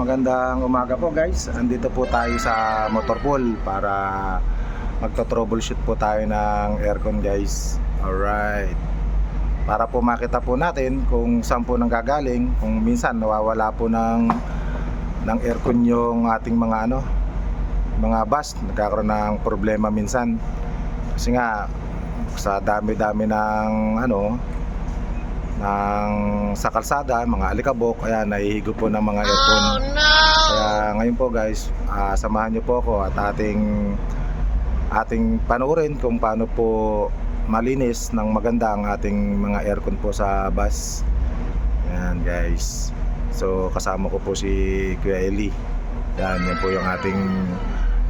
magandang umaga po guys. Andito po tayo sa Motorpool para magto-troubleshoot po tayo ng aircon guys. Alright. Para po makita po natin kung saan po nanggagaling, kung minsan nawawala po ng aircon yung ating mga mga bus, nagkakaroon ng problema minsan. Kasi nga sa dami-dami ng sa kalsada, mga alikabok, kaya nahihigo po ng mga aircon. Oh, no! Kaya ngayon po guys, samahan nyo po ako at ating panuorin kung paano po malinis ng maganda ang ating mga aircon po sa bus. Ayan guys. So kasama ko po si Kuya Eli. Yan po yung ating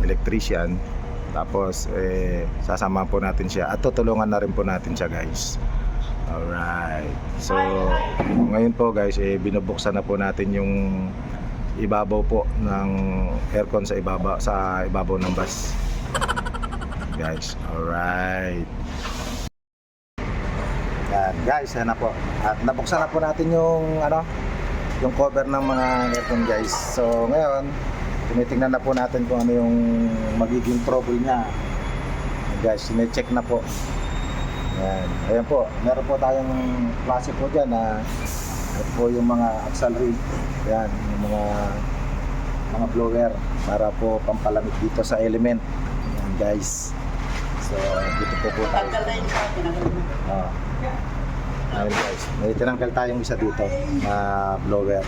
electrician. Tapos sasamahan po natin siya at tutulungan na rin po natin siya guys. Alright. So ngayon po guys, binubuksan na po natin yung ibabaw po ng aircon sa ibabaw ng bus. Guys, alright. Yan guys, yan na po. At nabuksan na po natin yung yung cover ng mga aircon guys. So ngayon, tinitingnan na po natin kung ano yung magiging trouble niya. Guys, sine-check na po. Ayan po, meron po tayong klase po dyan na ito po yung mga auxiliary. Ayan, yung mga blower para po pampalamig dito sa element. Ayan guys. So dito po tayo. Ayan guys, may tinanggal tayong isa dito na blower.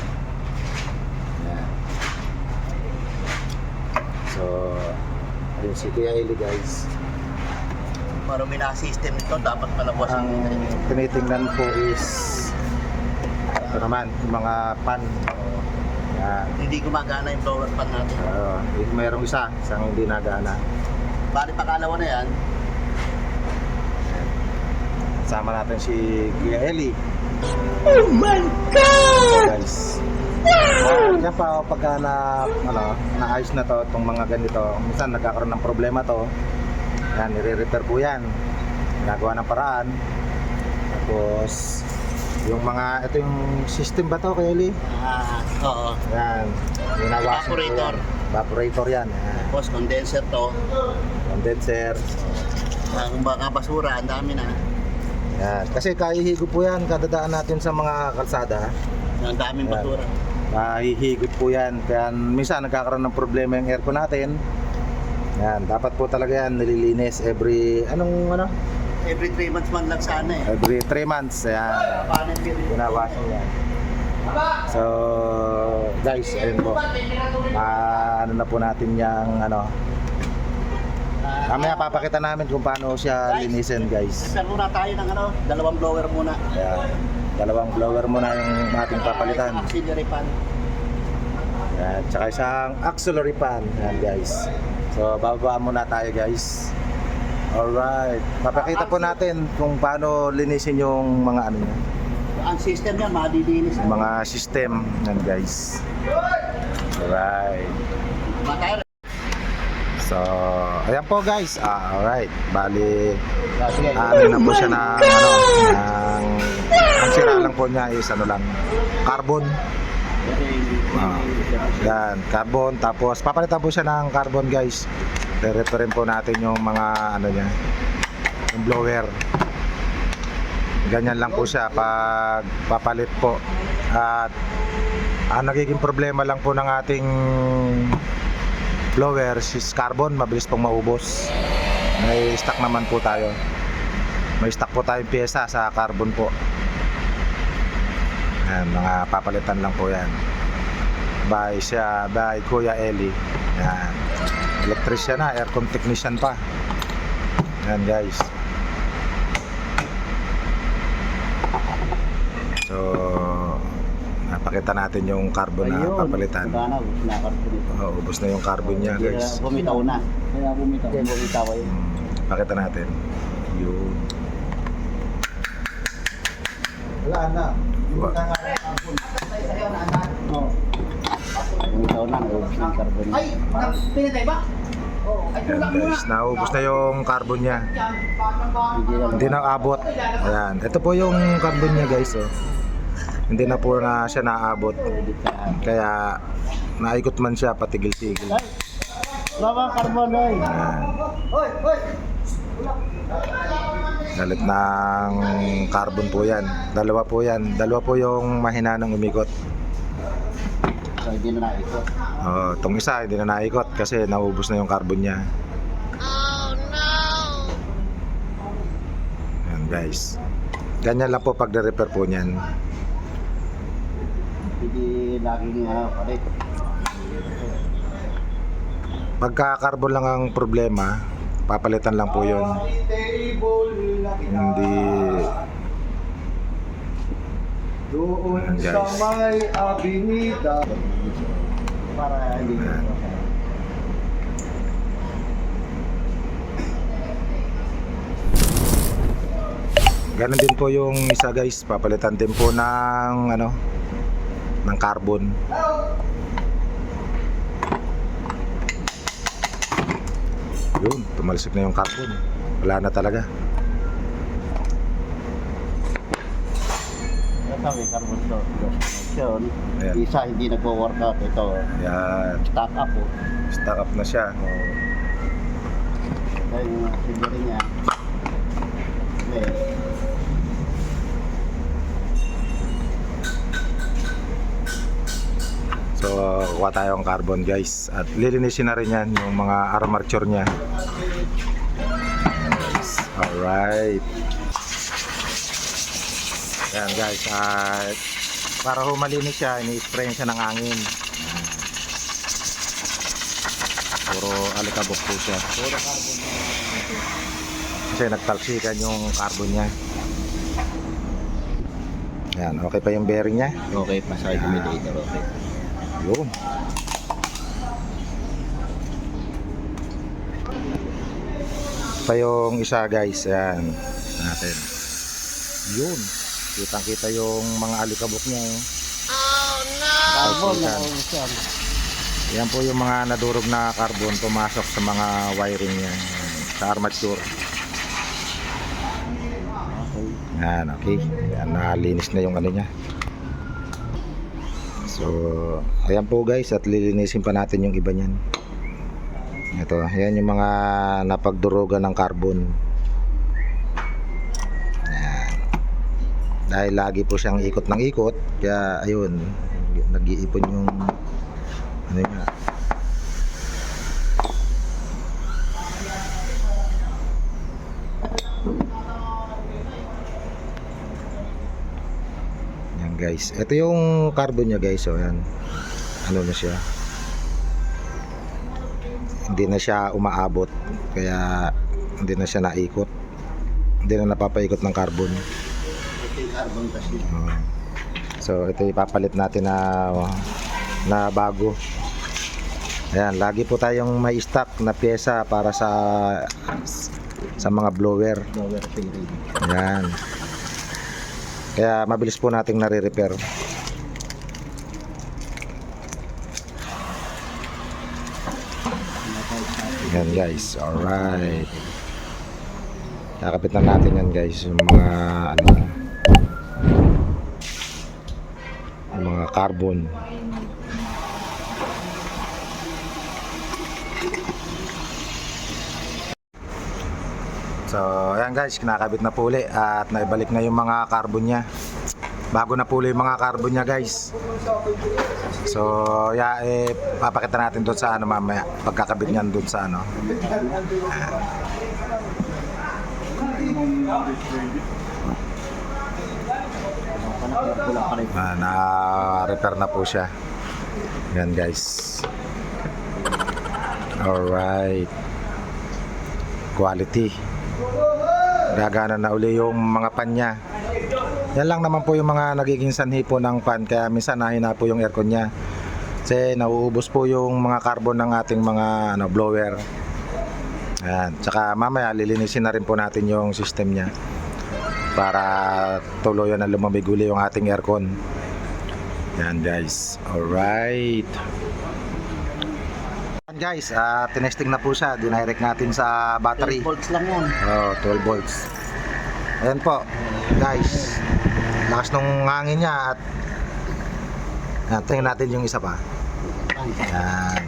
Ayan. So ayun si Kuya Eli guys. Marumi na system nito, dapat palabasin Ang nito. tinitingnan po is ito naman, yung mga pan. Yan. Hindi gumagana yung blower pan natin. Mayroong isang hindi nagana. Bali pakalawa na yan. Sama natin si Kuya Eli. Oh my God! Guys. Yan pa pagka naayos na to, itong mga ganito. Minsan nagkakaroon ng problema to. Yan, nire-repair po yan. Ginagawa ng paraan. Tapos yung ito yung system ba to, Kuya Eli? Oo. Yan. Evaporator. Evaporator yan. Tapos condenser to. Condenser. Kung baka basura, ang dami na. Yan. Kasi kahihigo po yan, kadadaan natin sa mga kalsada. Ang daming basura. Kahihigot po yan. Kaya minsan nagkakaroon ng problema yung aircon natin. Yan, dapat po talaga yan nililinis every Every 3 months man lang sana eh. every 3 months. Yan. Paano period? Ginawasan yan. So, guys, ayun po. Na po natin yung mamaya papakita namin kung paano siya linisin, guys. Repair muna tayo ng dalawang blower muna. Ayan. Dalawang blower muna yung ating papalitan. Auxiliary pan. Ayan. Tsaka isang auxiliary pan. Ayan, guys. So, bababa muna tayo, guys. Alright. Papakita po natin kung paano linisin yung mga niya. Ang system yan, madilinis. Yung mga system. Ayan, guys. Alright. So, ayan po, guys. Alright. Bali, na po siya ng ang sira lang po niya is carbon. Yan, carbon. Tapos papalitan po siya ng carbon, guys. Re-referin po natin yung mga niya, yung blower. Ganyan lang po siya pag papalit po. At ang nagiging problema lang po ng ating blower is carbon, mabilis pong maubos. May stock naman po tayo. May stock po tayong pyesa sa carbon po. Yan, mga papalitan lang po yan. By Kuya Eli. Yan. Electrician na, aircon technician pa. Yan guys. So, napakita natin yung carbon na papalitan. Ubos na yung carbon niya, guys. Bumitaw na. Bumitaw ay. Pakita natin. Yun. Wala na. Bumitaw na. Ubos na yung carbon. Ay, pinatay ba? Ayan guys, naubos na yung carbon niya. Hindi na abot. Ayan, ito po yung carbon niya guys. Hindi na po siya naabot. Kaya naikot man siya, patigil-tigil. Ay, wala carbon oy. Yan. Galit ng carbon po yan. Dalawa po yan. Dalawa po yung mahina ng umikot. So hindi na naikot. Itong isa hindi na naikot kasi naubos na yung carbon niya. Yan guys. Ganyan lang po pag repair po niyan. Hindi laging palit. Pagka carbon lang ang problema, papalitan lang po yun. Hindi. Doon Ayan, sa guys. may abinida. Para hindi Ayan. Ganon din po yung isa guys, papalitan din po ng ng carbon. Yun, tumalsik na yung carbon. Wala na talaga. ito may carbon connection. Ayan. Isa hindi nagwo-work out ito. Yan, Stock up po. stock up na siya. Ito yung siguro niya. Okay. So, kuha tayo ang carbon guys. At lilinisin na rin yan yung mga armature niya. Alright. Yan guys. At para humalinis siya, ini-spray siya ng hangin. Yan. Puro alikabok po siya. Puro carbon. Kasi nagtalsikan yung carbon niya. Yan, okay pa yung bearing niya. Okay pa sa accumulator. Okay. Yun. Pa yung isa guys, yan natin. Yun. Kitang kita yung mga alikabok niya. Carbon na Talsikan. siya. Yan po yung mga nadurog na carbon pumasok sa mga wiring niya. Sa armature. Okay. Yan, okay. Yan, nalinis na yung ano niya. So, ayan po guys, at lilinisin pa natin yung iba niyan. Ito, ayan yung mga napagdurugan ng carbon. Ayan. Dahil lagi po siyang ikot ng ikot, kaya ayun, nag-iipon yung ano nga. Yan guys, ito yung carbon niya guys, so yan. Ano na siya? Hindi na siya umaabot, kaya hindi na siya naikot. Hindi na napapaikot ng carbon. Ito yung carbon kasi. So ito ipapalit natin na bago. Ayan, lagi po tayong may stock na pyesa para sa mga blower. Lower fairing. Ayan. Kaya mabilis po nating nare-repair. Yan guys, alright. Kakapit na natin yan guys, yung mga yung mga carbon. So ayan guys, kinakabit na po uli at naibalik na yung mga carbon niya. Bago na po uli yung mga carbon niya guys. So papakita natin doon sa mamaya pagkakabit niyan doon sa na-repair na po siya. Yan guys. Alright. Quality. Gagana na uli yung mga pan niya. Yan lang naman po yung mga nagiging sanhi po ng pan, kaya minsan nahina po yung aircon niya kasi nauubos po yung mga carbon ng ating mga blower. Ayan. Tsaka mamaya lilinisin na rin po natin yung system niya para tuluyan na lumamig uli yung ating aircon. Yan guys. Alright guys, tinesting na po siya. Dinirect natin sa battery. 12 volts lang yan. 12 volts. Ayan po guys, lakas nung hangin niya. At tingnan natin yung isa pa. Yan.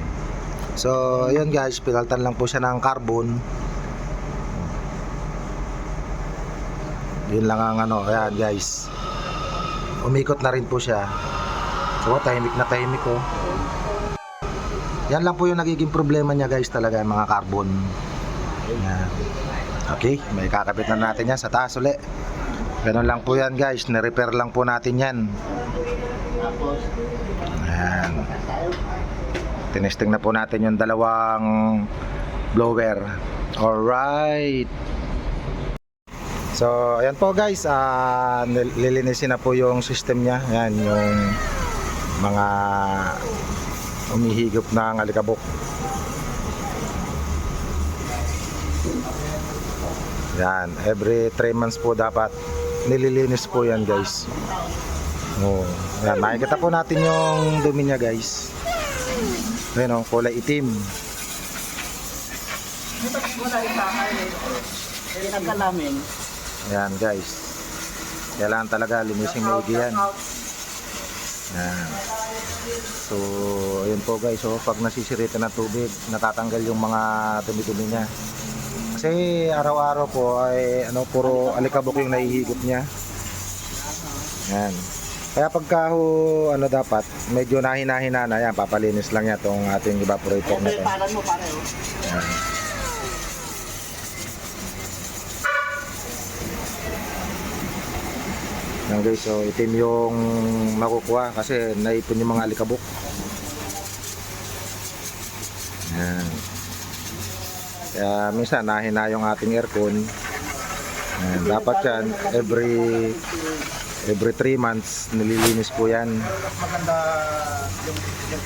So, yun guys, pinaltan lang po siya ng carbon. Yun lang ang ano, ayan guys. Umikot na rin po siya. So, tahimik na tahimik ko. Yan lang po yung nagiging problema niya guys talaga, yung mga carbon. Yan. Okay, may kakabit na natin yan sa taas uli. Ganun lang po yan guys, nirepair lang po natin yan. Ayan. Tinesting na po natin yung dalawang blower. Alright. So, ayan po guys, lilinisin na po yung system niya. Ayan, yung mga umihigop ng alikabok. Yan, every 3 months po dapat nililinis po yan guys. Oh, yan, makikita po natin yung dumi niya guys. Ayan o, kulay itim. Yan guys, kailangan talaga linisin maigi yan. Yan. So, ayun po guys, so, pag nasisirita ng tubig, natatanggal yung mga dumi-dumi niya. Kasi araw-araw po ay puro alikabok yung nahihigop niya. Yan. Kaya pagka dapat medyo nahina-hina na yan, papalinis lang yan tong ating evaporator na to. Yan. Yan guys, so itim yung makukuha kasi naipon yung mga alikabok. Yan. Kaya minsan nahina yung ating aircon. Ayan, dapat yan every 3 months nililinis po yan. Maganda yung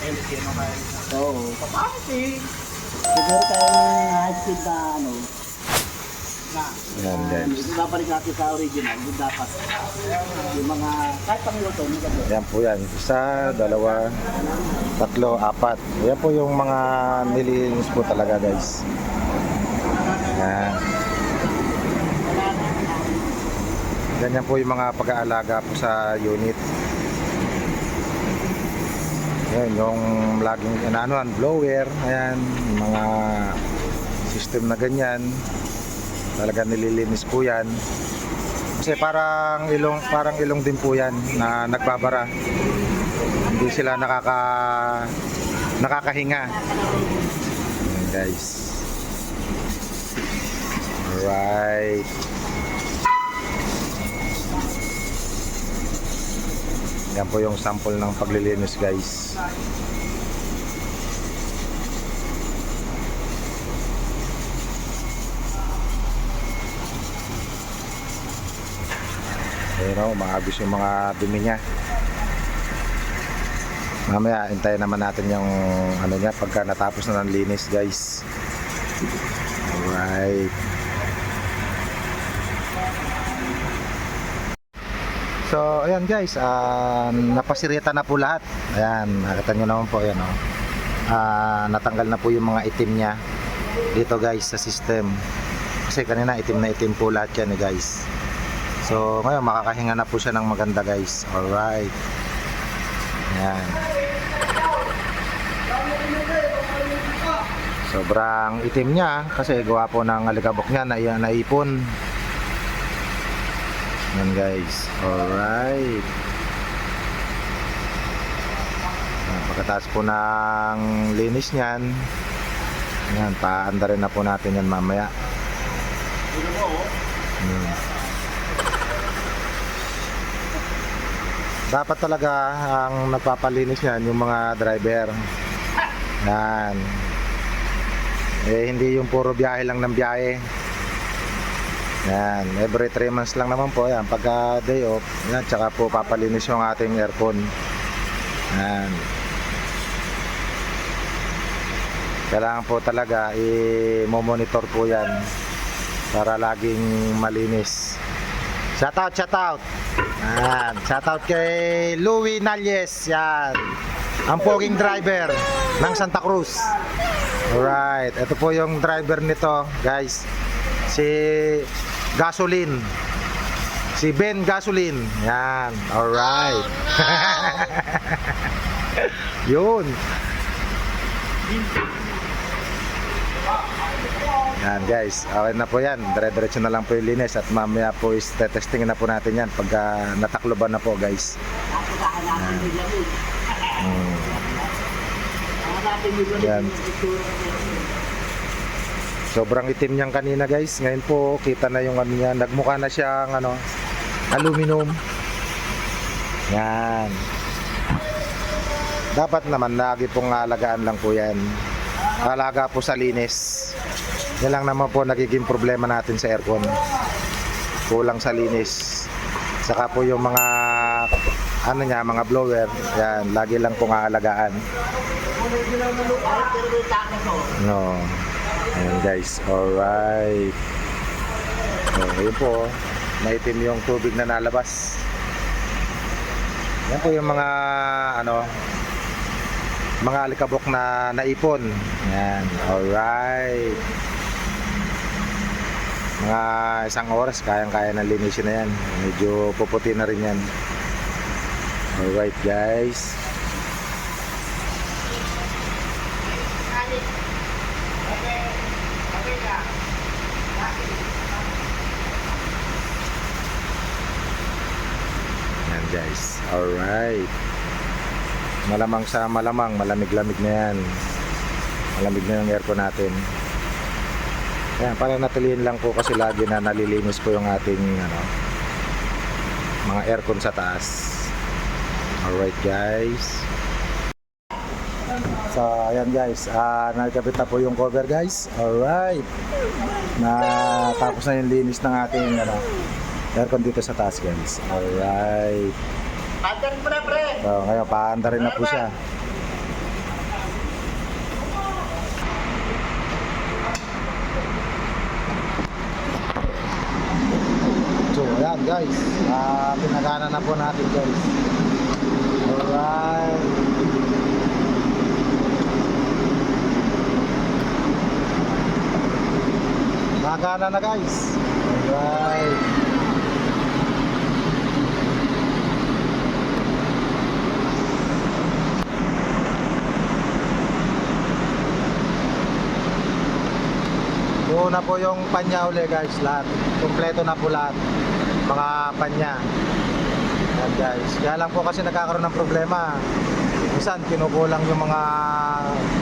LC ano kaya. Oo. Papaki! Siguro tayo ng high speed na Ayan guys. babalik natin sa original. Yung dapat. Yung mga, kahit pangluto, Ayan po yan. 1, 2, 3, 4. Ayan po yung mga nililinis po talaga guys. Ayan. Ganyan po yung mga pag-aalaga po sa unit. Ayan, yung laging blower. Ayan, mga system na ganyan. Talaga nililinis po yan. Kasi parang ilong din po yan na nagbabara. Hindi sila nakakahinga. Ayan, guys. Alright. Yan po yung sample ng paglilinis guys. Ayun o, maagos yung mga dumi niya. Mamaya hintayin naman natin yung niya pagka natapos na ng linis guys. Alright. So ayan guys, napasirita na po lahat. Ayan, nakita nyo naman po, ayan, natanggal na po yung mga itim nya dito guys sa system. Kasi kanina itim na itim po lahat yan guys. So ngayon makakahinga na po siya ng maganda guys. Alright. Ayan. Sobrang itim niya kasi gawa po ng alikabok niya na naipon. Yan guys. Alright. Pagkatapos po ng linis niyan, yan, paanda rin na po natin yan mamaya. Dapat talaga ang nagpapalinis niyan yung mga driver. Yan. Hindi yung puro biyahe lang ng biyahe. Yan, every 3 months lang naman po yan. Pagka day off, yan, tsaka po papalinis yung ating aircon. Yan. Kailangan po talaga i-monitor po yan para laging malinis. Shout out. Yan, shout out kay Louie Nalles. Yan, ang poging driver ng Santa Cruz. Alright, ito po yung driver nito guys. Si Gasoline. Si Ben Gasoline. Yan. Alright. Yun. Yan guys, okay na po yan. Dire-diretso na lang po yung linis at mamaya po is testingin na po natin yan pagka natakloban na po guys. Yan. Sobrang itim niyang kanina guys. Ngayon po kita na yung ano niya. Nagmukha na siyang ano, aluminum. Yan. Dapat naman lagi pong alagaan lang po yan. Alaga po sa linis. Yan lang naman po nagiging problema natin sa aircon. Kulang sa linis. Saka po yung mga ano niya, mga blower, yan, lagi lang pong aalagaan. No. Ayan guys, alright. So, yun po, maitim yung tubig na nalabas. Yan po yung mga ano, mga alikabok na naipon. Yan, alright. Mga isang oras, kayang-kaya na linisin na yan. Medyo puputi na rin yan. Alright guys. Yan guys, alright. Malamang sa malamang, malamig-lamig na yan. Malamig na yung aircon natin. Yan, para natilihin lang po kasi lagi na nalilinis po yung ating ano, mga aircon sa taas. Alright guys. So ayan guys, nakikabit na po yung cover guys. Alright. Tapos na yung linis ng ating ano, aircon dito sa taas guys. Alright. Andarin mo na, pre. So ngayon, paanda rin na po siya. So ayan guys, pinagana na po natin guys. Alright. Nagana na guys. Alright. Buo na po yung panya uli guys, lahat. Kompleto na po lahat. Mga panya. Ayan guys. Kaya lang po kasi nagkakaroon ng problema. Minsan kinukulang yung mga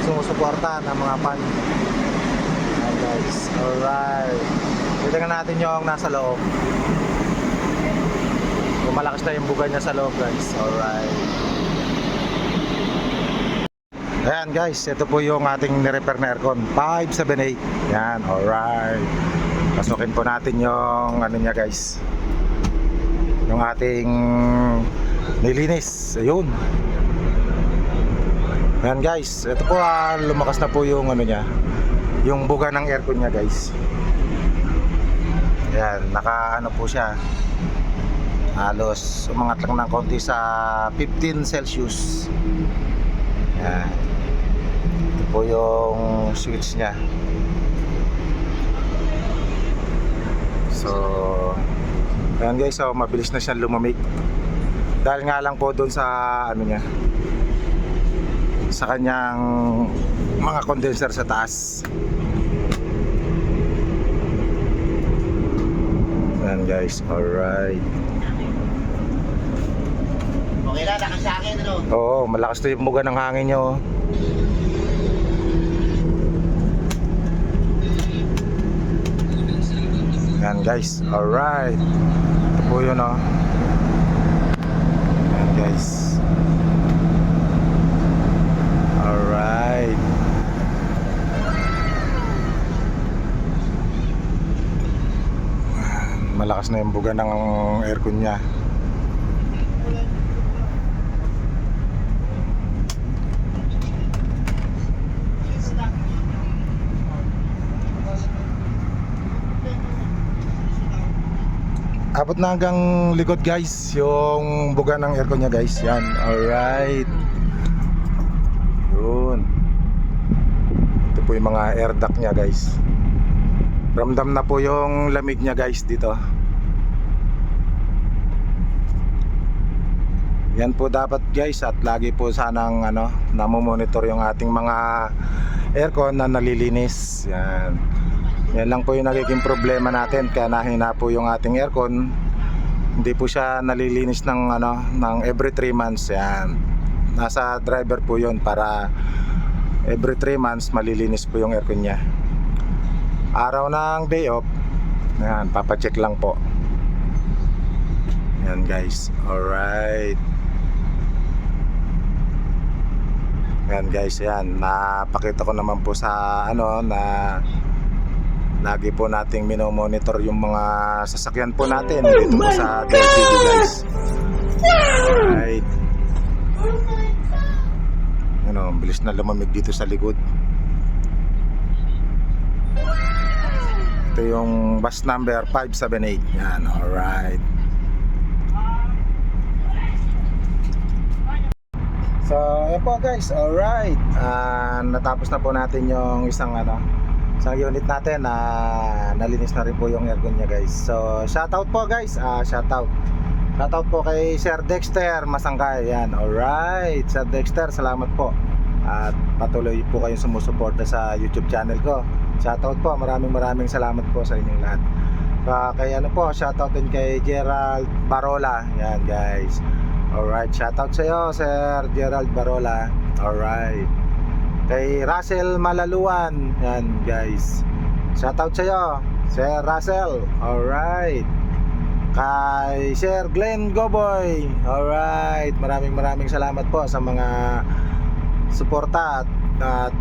sumusuporta ng mga pan. Ayan guys. Alright. Tignan natin yung nasa loob. Kung malakas na yung bugay niya sa loob guys. Alright. Ayan guys, ito po yung ating nirepair na aircon 578. Yan, alright. Pasukin po natin yung ano niya guys, yung ating nilinis. Ayun. Ayan guys, ito po lumakas na po yung ano niya, yung buga ng aircon niya guys. Ayan, naka ano po siya, halos umangat lang ng konti sa 15 Celsius. Ayan. Ito po yung switch niya. So ayan guys, so mabilis na siyang lumamig. Dahil nga lang po doon sa ano niya, sa kanyang mga condenser sa taas. Ayan guys, alright. Okay na, lakas sa akin, ano? Oo, malakas to yung buga ng hangin nyo. Ayan guys, alright. Ito po yun o. Ayan guys. Alright. Malakas na yung buga ng aircon niya. Abot na hanggang likod guys, yung buga ng aircon niya guys. Yan, alright. Yun. Ito po yung mga air duct niya guys. Ramdam na po yung lamig niya guys dito. Yan po dapat guys, at lagi po sanang namomonitor yung ating mga aircon na nalilinis. Yan. Yan lang po yung nagiging problema natin, kaya nahina po yung ating aircon. Hindi po siya nalilinis ng ng every 3 months. Yan. Nasa driver po yun para every 3 months malilinis po yung aircon niya. Araw ng day off, yan, papacheck lang po. Yan guys. Alright. Yan guys, yan. Napakita ko naman po sa na lagi po nating minomonitor yung mga sasakyan po natin dito po sa DLTV guys. Alright. Bilis na lumamig dito sa likod. Ito yung bus number 578. Yan, alright. So, ayan po guys, alright. Natapos na po natin yung isang unit natin na nalinis na rin po yung aircon niya guys. So, shoutout po guys, shoutout po kay Sir Dexter Masangkay. Yan, alright. Sir Dexter, salamat po. At patuloy po kayong sumusuporta sa YouTube channel ko. Shoutout po, maraming salamat po sa inyong lahat. Kay shoutout din kay Gerald Barola. Yan guys. Alright, shoutout sa iyo Sir Gerald Barola. Alright. Kay Russell Malaluan. Yan guys. Shoutout sa iyo Sir Russell. Alright. Kay Sir Glenn Goboy. Alright. Maraming salamat po sa mga suporta at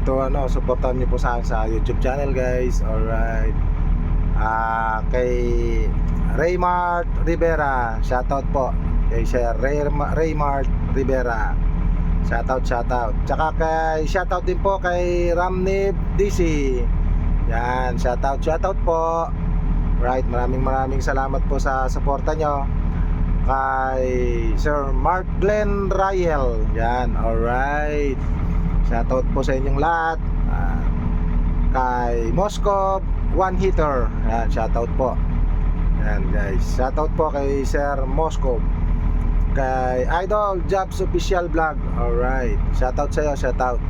suportahan niyo po sa YouTube channel guys. Alright. Kay Raymart Rivera, shoutout po kay Sir Raymart Rivera. Shoutout. Tsaka shoutout din po kay Ramnib DC. Yan, shoutout po. Right, maraming salamat po sa suporta nyo. Kay Sir Mark Glenn Rayel. Yan, alright. Shoutout po sa inyong lahat. Kay Moscow One Hitter. Yan, shoutout po. Yan guys, shoutout po kay Sir Moscow. Kay Idol Jobs Official Vlog. Alright, shoutout sa iyo, shoutout.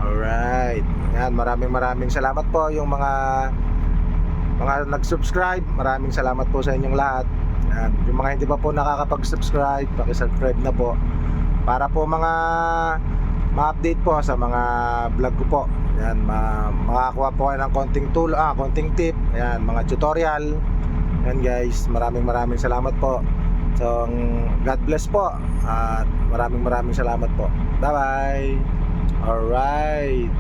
Alright. Yan, maraming salamat po yung mga nag-subscribe. Maraming salamat po sa inyong lahat. Yan, yung mga hindi pa po nakakapag-subscribe, paki-subscribe na po para po ma-update po sa mga vlog ko po. Yan, makakuha po kayo ng konting tip. Yan, mga tutorial. Yan guys, maraming salamat po. So, God bless po. At maraming salamat po. Bye bye. Alright.